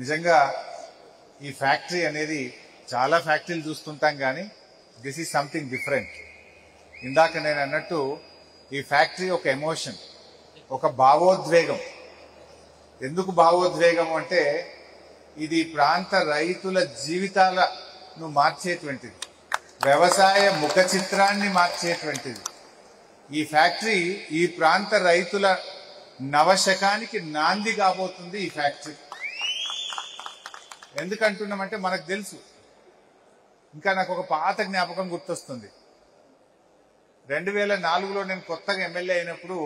నిజంగా ఈ ఫ్యాక్టరీ అనేది చాలా ఫ్యాక్టరీలు చూస్తుంటాం కానీ దిస్ ఈజ్ సంథింగ్ డిఫరెంట్. ఇందాక నేను అన్నట్టు ఈ ఫ్యాక్టరీ ఒక ఎమోషన్, ఒక భావోద్వేగం. ఎందుకు భావోద్వేగం అంటే ఇది ప్రాంత రైతుల జీవితాలను మార్చేటువంటిది, వ్యవసాయ ముఖ చిత్రాన్ని మార్చేటువంటిది. ఈ ఫ్యాక్టరీ ఈ ప్రాంత రైతుల నవశకానికి నాంది కాబోతుంది. ఈ ఫ్యాక్టరీ ఎందుకంటున్నామంటే మనకు తెలుసు, ఇంకా నాకు ఒక పాత జ్ఞాపకం గుర్తొస్తుంది. 2004లో నేను కొత్తగా ఎమ్మెల్యే అయినప్పుడు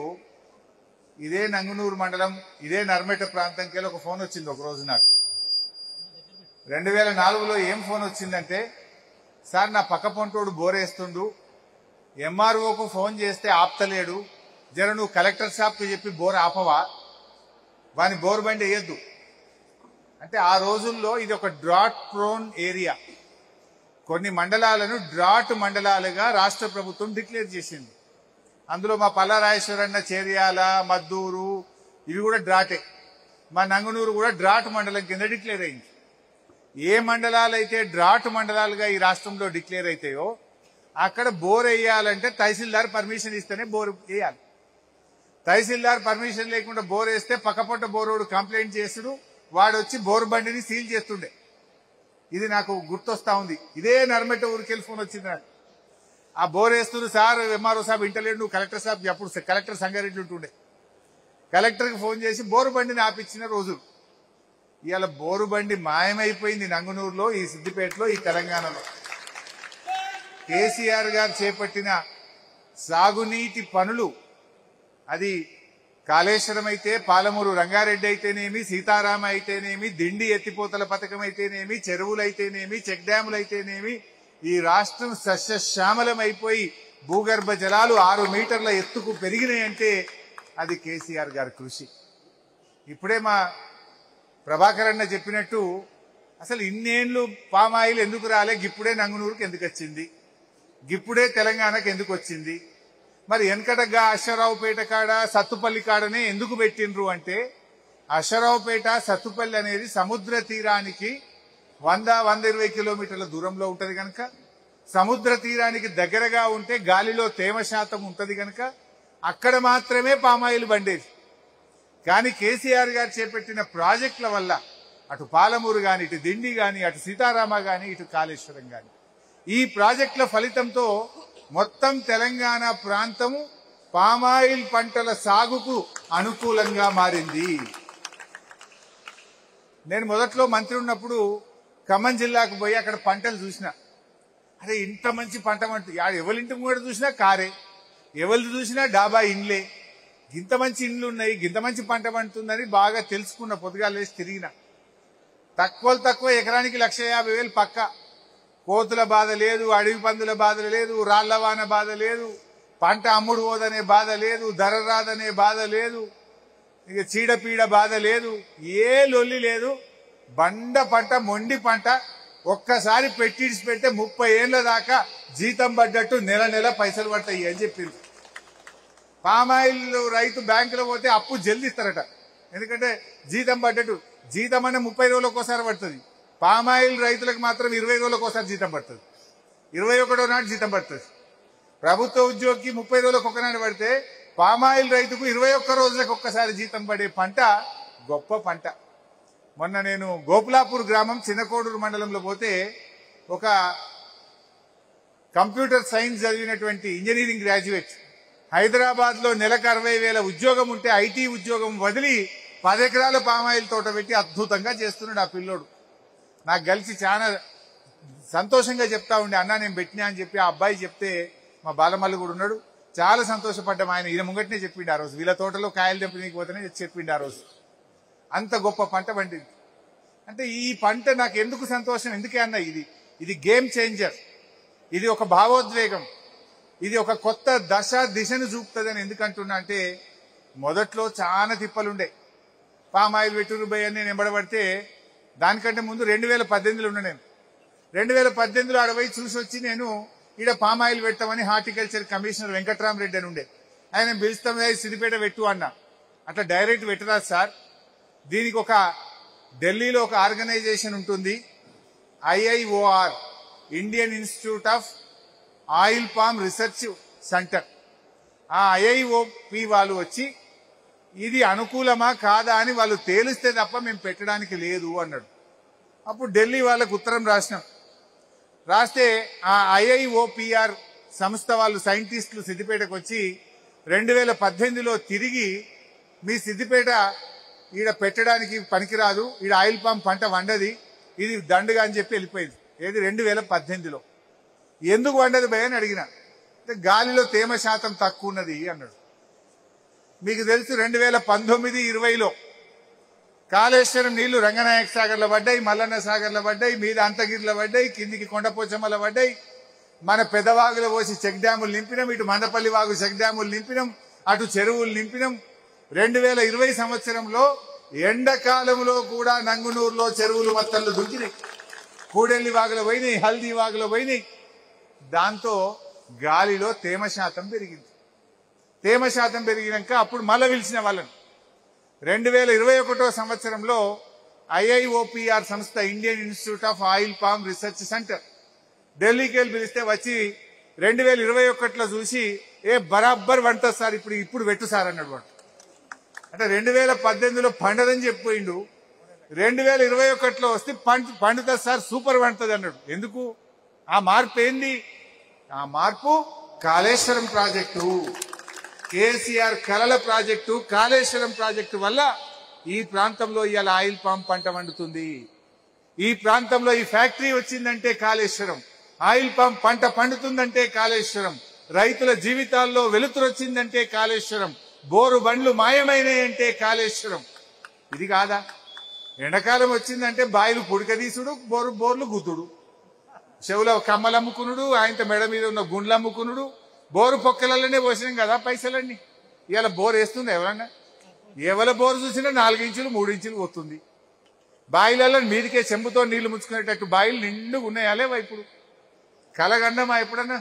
ఇదే నంగునూరు మండలం, ఇదే నర్మేట ప్రాంతంకి వెళ్ళి ఒక ఫోన్ వచ్చింది ఒక రోజు నాకు. 2004లో ఏం ఫోన్ వచ్చిందంటే, సార్ నా పక్క పొంటోడు బోరేస్తుండు, ఎంఆర్ఓకు ఫోన్ చేస్తే ఆపుతలేడు, జర నువ్వు కలెక్టర్ షాప్కి చెప్పి బోర్ ఆపవా, వాని బోర్ బండి వేయద్దు అంటే. ఆ రోజుల్లో ఇది ఒక డ్రాట్ ప్రోన్ ఏరియా. కొన్ని మండలాలను డ్రాట్ మండలాలుగా రాష్ట్ర ప్రభుత్వం డిక్లేర్ చేసింది. అందులో మా పల్లారాయేశ్వరన్న, చేర్యాల, మద్దూరు ఇవి కూడా డ్రాటే. మా నంగునూరు కూడా డ్రాట్ మండలం కింద డిక్లేర్ అయింది. ఏ మండలాలైతే డ్రాట్ మండలాలుగా ఈ రాష్ట్రంలో డిక్లేర్ అవుతాయో అక్కడ బోర్ వేయాలంటే తహసీల్దార్ పర్మిషన్ ఇస్తేనే బోర్ వేయాలి. తహసీల్దార్ పర్మిషన్ లేకుండా బోర్ వేస్తే పక్కపొట్ట బోరోడు కంప్లైంట్ చేసుడు, వాడు వచ్చి బోర్ బండిని సీల్ చేస్తుండే. ఇది నాకు గుర్తొస్తా ఉంది. ఇదే నర్మెట ఊరికెళ్ళి ఫోన్ వచ్చింది నాకు. ఆ బోర్ వేస్తున్నారు సార్, ఎంఆర్ఓ సాబ్ ఇంటలేడు, నువ్వు కలెక్టర్ సాబ్, అప్పుడు కలెక్టర్ సంగారెడ్డి ఉంటుండే, కలెక్టర్కి ఫోన్ చేసి బోరు బండిని ఆపించిన రోజులు. ఇవాళ బోరు బండి మాయమైపోయింది నంగునూరులో, ఈ సిద్దిపేటలో, ఈ తెలంగాణలో. కేసీఆర్ గారు చేపట్టిన సాగునీటి పనులు, అది కాళేశ్వరం అయితే, పాలమూరు రంగారెడ్డి అయితేనేమి, సీతారామ అయితేనేమి, దిండి ఎత్తిపోతల పథకం అయితేనేమి, చెరువులైతేనేమి, చెక్ డ్యాములు అయితేనేమి, ఈ రాష్ట్రం సస్యశ్యామలం అయిపోయి భూగర్భ జలాలు 6 మీటర్ల ఎత్తుకు పెరిగినాయంటే అది కేసీఆర్ గారి కృషి. ఇప్పుడే మా ప్రభాకర్ అన్న చెప్పినట్టు అసలు ఇన్నేళ్లు పామాయిల్ ఎందుకు రాలే, గిప్పుడే నంగునూరుకి ఎందుకు వచ్చింది, గిప్పుడే తెలంగాణకు ఎందుకు వచ్చింది, మరి వెనకటగా అశ్వరావుపేట కాడ, సత్తుపల్లి కాడనే ఎందుకు పెట్టిండ్రు అంటే, అశ్వరావుపేట, సత్తుపల్లి అనేది సముద్ర తీరానికి 100-120 కిలోమీటర్ల దూరంలో ఉంటది కనుక, సముద్ర తీరానికి దగ్గరగా ఉంటే గాలిలో తేమ శాతం ఉంటది కనుక అక్కడ మాత్రమే పామాయిల్ బండేది. కానీ కేసీఆర్ గారు చేపట్టిన ప్రాజెక్టుల వల్ల అటు పాలమూరు గాని, ఇటు దిండి గాని, అటు సీతారామ గాని, ఇటు కాళేశ్వరం గాని, ఈ ప్రాజెక్టుల ఫలితంతో మొత్తం తెలంగాణ ప్రాంతము పామాయిల్ పంటల సాగుకు అనుకూలంగా మారింది. నేను మొదట్లో మంత్రి ఉన్నప్పుడు ఖమ్మం జిల్లాకు పోయి అక్కడ పంటలు చూసిన. అదే ఇంత మంచి పంట పంట, ఎవరింటి ముంగట చూసినా కారే, ఎవరిది చూసినా డాబా ఇండ్లే, గింత మంచి ఇండ్లు ఉన్నాయి, గింత మంచి పంట పండుతుందని బాగా తెలుసుకున్న. పొద్దుగా లేచి తిరిగిన. తక్కువ ఎకరానికి 1,50,000 పక్క. కోతుల బాధ లేదు, అడవి పందుల బాధ లేదు, రాళ్లవాన బాధ లేదు, పంట అమ్ముడు పోదనే బాధ లేదు, ధర రాదనే బాధ లేదు, ఇక చీడపీడ బాధ లేదు, ఏ లొల్లి లేదు. బండ పంట, మొండి పంట. ఒక్కసారి పెట్టిడిసి పెడితే 30 ఏళ్ల దాకా జీతం పడ్డట్టు నెల పైసలు పడతాయి అని చెప్పింది. పామాయిల్ రైతు బ్యాంకులో పోతే అప్పు జల్ది ఇస్తారట, ఎందుకంటే జీతం పడ్డట్టు. జీతం అంటే 30 రోజులకు ఒకసారి పడుతుంది, పామాయిల్ రైతులకు మాత్రం 20 రోజులకు ఒకసారి జీతం పడుతుంది, 21వ నాడు జీతం పడుతుంది. ప్రభుత్వ ఉద్యోగికి 30 రోజులకు ఒకనాడు పడితే, పామాయిల్ రైతుకు 21 రోజులకు ఒక్కసారి జీతం పడే పంట గొప్ప పంట. మొన్న నేను గోపులాపూర్ గ్రామం, చిన్నకోడూరు మండలంలో పోతే ఒక కంప్యూటర్ సైన్స్ చదివినటువంటి ఇంజనీరింగ్ గ్రాడ్యుయేట్ హైదరాబాద్ లో నెలకు 60,000 ఉద్యోగం ఉంటే ఐటీ ఉద్యోగం వదిలి 10 ఎకరాల పామాయిల్ తోట పెట్టి అద్భుతంగా చేస్తున్నాడు ఆ పిల్లోడు. నాకు కలిసి చాలా సంతోషంగా చెప్తా ఉండే, అన్నా నేను పెట్టినా అని చెప్పి ఆ అబ్బాయి చెప్తే, మా బాలమల్లి కూడా ఉన్నాడు, చాలా సంతోషపడ్డాం. ఆయన ఈయన ముంగట్నే చెప్పిండు ఆ రోజు, వీళ్ళ తోటలో కాయలు తెంపడానికి పోతేనే చెప్పిండు ఆ రోజు. అంత గొప్ప పంట పండింది. అంటే ఈ పంట నాకు ఎందుకు సంతోషం, ఎందుకే అన్న, ఇది గేమ్ చేంజర్, ఇది ఒక భావోద్వేగం, ఇది ఒక కొత్త దిశను చూపుతుందని ఎందుకంటున్నా అంటే, మొదట్లో చాలా తిప్పలుండే. పామాయిల్ వెటూరు బై అని నేను ఎంబడబడితే, దానికంటే ముందు 2018లో ఉన్నా నేను. 2018లో ఆడపోయి చూసి వచ్చి, నేను ఈడ పామాయిల్ పెట్టామని హార్టికల్చర్ కమిషనర్ వెంకట్రామరెడ్డి అని ఉండే, ఆయన పిలుస్తాం సిద్దిపేట పెట్టు అన్నా. అట్లా డైరెక్ట్ పెట్టరాదు సార్, దీనికి ఒక ఢిల్లీలో ఒక ఆర్గనైజేషన్ ఉంటుంది, IIOR, Indian institute of oil palm research centre. ఆ IIOP వాళ్ళు వచ్చి ఇది అనుకూలమా కాదా అని వాళ్ళు తేలిస్తే తప్ప మేము పెట్టడానికి లేదు అన్నాడు. అప్పుడు ఢిల్లీ వాళ్ళకు ఉత్తరం రాసినాం. రాస్తే ఆ IIOPR సంస్థ వాళ్ళు సైంటిస్టులు సిద్దిపేటకు వచ్చి 2018లో తిరిగి మీ సిద్దిపేట ఈడ పెట్టడానికి పనికిరాదు, ఈడ ఆయిల్ పామ్ పంట వండది, ఇది దండుగా అని చెప్పి వెళ్ళిపోయింది. ఏది 2018లో. ఎందుకు వండదు భయ అని అడిగిన. గాలిలో తేమ శాతం తక్కువ ఉన్నది అన్నాడు. మీకు తెలుసు 2019-20లో కాళేశ్వరం నీళ్లు రంగనాయక సాగర్లో పడ్డాయి, మల్లన్న సాగర్లో పడ్డాయి, మీద అంతగిరిలో పడ్డాయి, కిందికి కొండపోచమ్మలో పడ్డాయి. మన పెదవాగులో పోసి చెక్ డ్యాములు నింపినాం, ఇటు మందపల్లి వాగు చెక్ డ్యాములు నింపినాం, అటు చెరువులు నింపినాం. 2020 సంవత్సరంలో ఎండాకాలంలో కూడా నంగునూరులో చెరువులు మొత్తంలో దుంకినాయి, కూడెల్లి వాగులో పోయినాయి, హల్దీ వాగులో పోయినాయి. దాంతో గాలిలో తేమ శాతం పెరిగింది. తేమ శాతం పెరిగినాక అప్పుడు మళ్ళీ పిలిచిన వాళ్ళని 2021 సంవత్సరంలో IIOPR సంస్థ, Indian institute of oil palm research centre, ఢిల్లీకి వెళ్ళి పిలిస్తే వచ్చి 2021లో చూసి బరాబర్ వంటది సార్, ఇప్పుడు పెట్టు సార్ అన్నాడు. వాడు అంటే 2018లో పండదని చెప్పిపోయిండు, 2021లో వస్తే పండుతుంది సార్, సూపర్ వంటది అన్నాడు. ఎందుకు ఆ మార్పు ఏంది? ఆ మార్పు కాళేశ్వరం ప్రాజెక్టు, కేసీఆర్ కలల ప్రాజెక్టు, కాళేశ్వరం ప్రాజెక్టు వల్ల ఈ ప్రాంతంలో ఇవాళ ఆయిల్ పామ్ పంట వండుతుంది. ఈ ప్రాంతంలో ఈ ఫ్యాక్టరీ వచ్చిందంటే కాళేశ్వరం, ఆయిల్ పామ్ పంట పండుతుందంటే కాళేశ్వరం, రైతుల జీవితాల్లో వెలుతురు వచ్చిందంటే కాళేశ్వరం, బోరు బండ్లు మాయమైనాయంటే కాళేశ్వరం. ఇది కాదా? ఎండాకాలం వచ్చిందంటే బాయిలు పుడకదీసుడు, బోర్లు గుద్దుడు, చెవుల కమ్మలు అమ్ముకునుడు, ఆయనతో మెడ మీద ఉన్న గుండ్లు అమ్ముకునుడు, బోరు పొక్కలలోనే పోసినాం కదా పైసలన్నీ. ఇవాళ బోర్ వేస్తుంది ఎవరన్నా? ఎవరి బోరు చూసినా 4 ఇంచులు 3 ఇంచులు వస్తుంది. బాయిలలో మీదికే చెంబుతో నీళ్లు ముంచుకునేటట్టు బాయిలు నిండుగా ఉన్నాయాలేవా? ఇప్పుడు కలగండమా ఎప్పుడన్నా?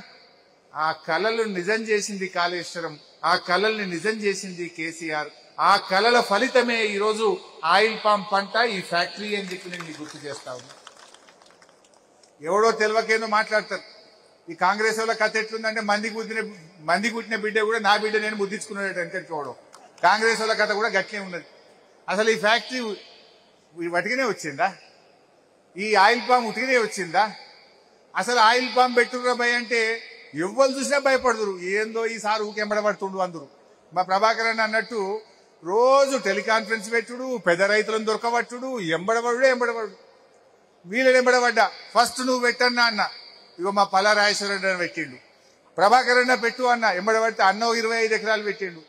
ఆ కలలు నిజం చేసింది కాళేశ్వరం, ఆ కలల్ని నిజం చేసింది కేసీఆర్. ఆ కలల ఫలితమే ఈరోజు ఆయిల్ పామ్ పంట, ఈ ఫ్యాక్టరీ అని చెప్పి నేను మీకు గుర్తు చేస్తా ఉన్నా. ఎవడో తెలివకేందో మాట్లాడతారు. ఈ కాంగ్రెస్ వాళ్ళ కథ ఎట్లుందంటే మంది పుట్టిన బిడ్డ కూడా నా బిడ్డ నేను ముద్దించుకున్నాడు అనుకోవడం. కాంగ్రెస్ వాళ్ళ కథ కూడా గట్లే ఉన్నది. అసలు ఈ ఫ్యాక్టరీ వటికనే వచ్చిందా? ఈ ఆయిల్ పామ్ ఉటికనే వచ్చిందా? అసలు ఆయిల్ పామ్ పెట్టుర్రా భయ అంటే ఎవ్వరు చూసినా భయపడుతురు. ఏందో ఈసారి ఊకెంబడబడుతుండు అందరు. మా ప్రభాకర్ అన్న అన్నట్టు రోజు టెలికాన్ఫరెన్స్ పెట్టుడు, పెద్ద రైతులను దొరకబట్టుడు, ఎంబడబడు. వీళ్ళని ఎంబడబడ్డా. ఫస్ట్ నువ్వు పెట్టన్నా అన్న, ఇగో మా పల్లా రాజేశ్వర పెట్టిండు. ప్రభాకర్ అన్న పెట్టు అన్న, ఎంబడబడితే అన్న 25 ఎకరాలు పెట్టిండు.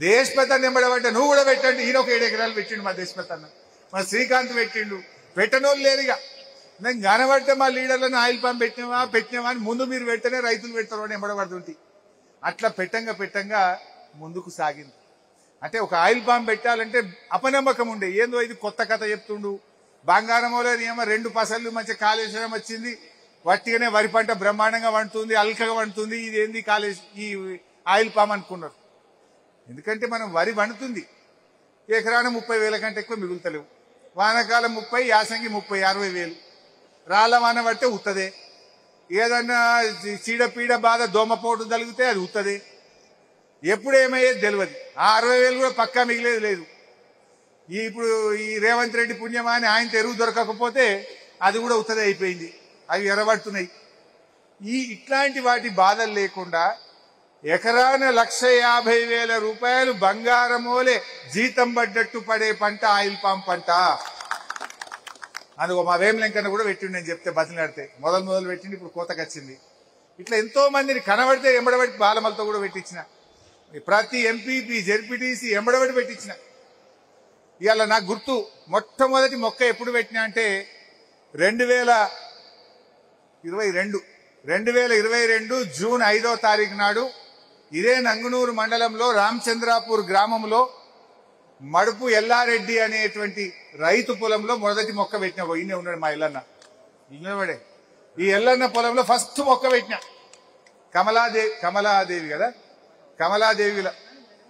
దేశపతి అన్న ఎంబడబడ్డా, నువ్వు కూడా పెట్టండి, ఈయన ఒక 7 ఎకరాలు పెట్టిండు మా దేశపతి అన్న. మా శ్రీకాంత్ పెట్టిండు. పెట్టనోళ్ళు లేరుగా. నేను కనబడితే మా లీడర్లను ఆయిల్ పామ్ పెట్టినావా అని ముందు మీరు పెడితేనే రైతులు పెడతారు అని ఎంబడబడుతుంటే అట్లా పెట్టంగా ముందుకు సాగింది. అంటే ఒక ఆయిల్ పామ్ పెట్టాలంటే అపనమ్మకం ఉండే. ఏందో ఇది కొత్త కథ చెప్తుండు. బంగారమోలో ఏమో 2 పసళ్ళు మంచి కాళేశ్వరం వచ్చింది, వట్టిగానే వరి పంట బ్రహ్మాండంగా వండుతుంది, అల్కగా వండుతుంది, ఇది ఏంది ఈ ఆయిల్ పామ్ అనుకున్నారు. ఎందుకంటే మనం వరి వండుతుంది, ఎకరాన 30,000 కంటే ఎక్కువ మిగులుతలేవు. వానకాలం 30, యాసంగి 30, 60,000. రాళ్ళ వాన పడితే ఉత్తదే. ఏదన్నా చీడపీడ బాధ దోమపోటు తగిలితే అది ఉత్తదే. ఎప్పుడు ఏమయ్యేది తెలియదు. ఆ 60,000 కూడా పక్కా మిగిలేదు లేదు. ఇప్పుడు ఈ రేవంత్ రెడ్డి పుణ్యమా అని ఆయన ఎరువు దొరకకపోతే అది కూడా ఉత్తదే అయిపోయింది. అవి ఎర్రబడుతున్నాయి. ఇట్లాంటి వాటి బాధలు లేకుండా ఎకరాన 1,50,000 రూపాయలు బంగారమోలే జీతం పడ్డట్టు పడే పంట ఆయిల్ పామ్ పంట. అందుకో మా వేమలంకన్న కూడా పెట్టిండు. నేను చెప్తే బతిలాడితే మొదలు పెట్టిండి, ఇప్పుడు కోతకు వచ్చింది. ఇట్లా ఎంతో మందిని కనబడితే ఎంబడబడి బాలమలతో కూడా పెట్టించిన, ప్రతి ఎంపీపీ జెడ్పీటీసీ ఎంబడబడి పెట్టించిన. ఇవాళ నాకు గుర్తు, మొట్టమొదటి మొక్క ఎప్పుడు పెట్టినా అంటే 2022 జూన్ 5వ తారీఖు నాడు ఇదే నంగునూరు మండలంలో రామచంద్రాపూర్ గ్రామంలో మడుపు ఎల్లారెడ్డి అనేటువంటి రైతు పొలంలో మొదటి మొక్క పెట్టిన. ఈయనే ఉన్నాడు మా ఎల్లన్న, నిలబడే. ఈ ఎల్లన్న పొలంలో ఫస్ట్ మొక్క పెట్టిన. కమలాదేవి కదా, కమలాదేవి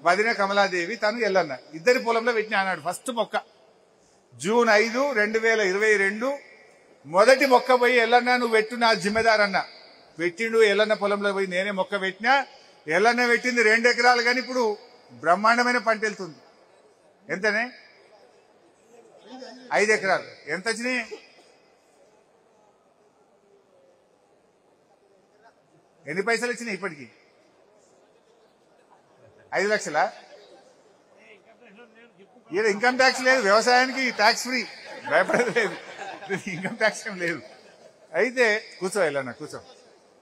వదిన కమలాదేవి, తను ఎల్లన్న, ఇద్దరి పొలంలో పెట్టిన అన్నాడు ఫస్ట్ మొక్క. జూన్ 5, 2022 మొదటి మొక్క పోయి ఎల్లన్నా నువ్వు పెట్టు నా జిమ్మెదార్ అన్న పెట్టిండు. ఎల్లన్న పొలంలో పోయి నేనే మొక్క పెట్టినా. ఎల్లన్న పెట్టింది 2 ఎకరాలు, కానీ ఇప్పుడు బ్రహ్మాండమైన పంట వెళ్తుంది. ఎంతనే? 5 ఎకరాలు. ఎంత వచ్చినాయి? ఎన్ని పైసలు వచ్చినాయి ఇప్పటికి? 5 లక్షలా? ఈడ ఇన్కమ్ ట్యాక్స్ లేదు, వ్యవసాయానికి ట్యాక్స్ ఫ్రీ, భయపడలేదు, ఇన్కమ్ ట్యాక్స్ ఏం లేదు. అయితే కూర్చో ఎల్లన్న కూర్చో.